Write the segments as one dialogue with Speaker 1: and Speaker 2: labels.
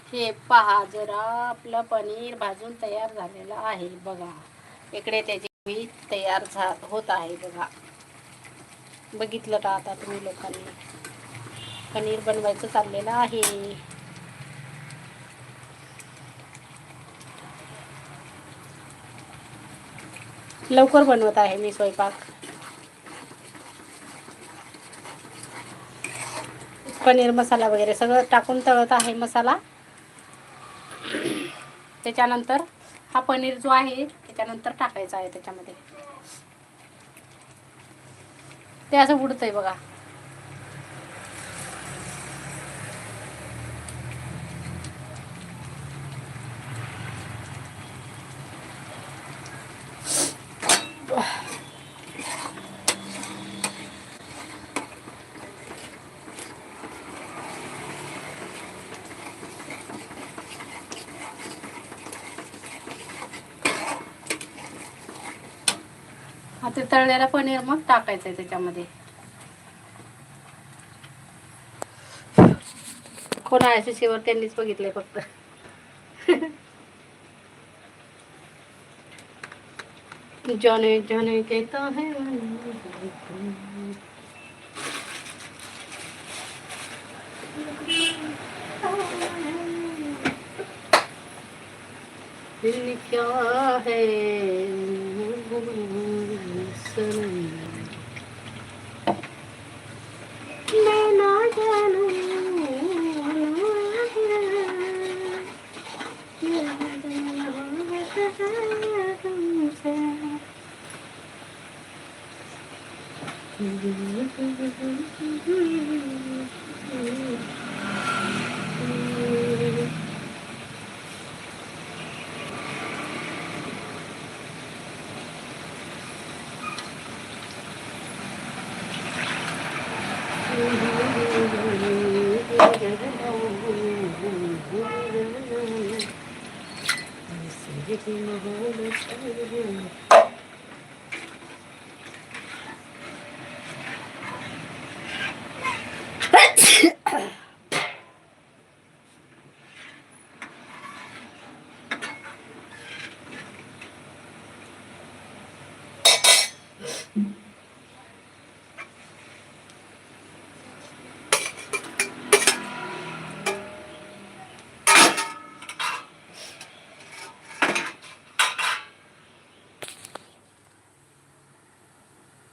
Speaker 1: हे पहा जरा, आपलं पनीर भाजून तयार झालेलं आहे बघा. इकडे त्याची पीठ तयार होत आहे बघा. बघितलं का आता तुम्ही लोकांनी? पनीर बनवायचं चाललेलं आहे. लवकर बनवत आहे मी स्वयंपाक. पनीर मसाला वगैरे सगळं टाकून तळत आहे मसाला. त्याच्यानंतर हा पनीर जो आहे त्याच्यानंतर टाकायचा आहे त्याच्यामध्ये. ते असं उडतंय बघा. आता तळलेला पनीर मग टाकायचं आहे त्याच्यामध्ये. कोण आहे शिशीवर त्यांनीच बघितलंय फक्त. जाने जाने कहता है दिल क्या है मैं ना जानूं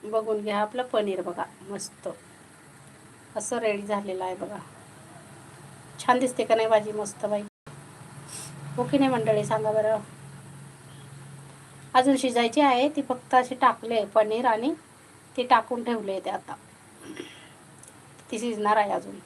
Speaker 1: बघून घ्या आपलं पनीर बघा, मस्त असं रेडी झालेलं आहे बघा. छान दिसते का नाही भाजी? मस्त बाई. ओके नाही मंडळी, सांगा बरं. अजून शिजायची आहे ती, फक्त असे टाकले पनीर आणि ते टाकून ठेवले ते. आता ती शिजणार आहे अजून.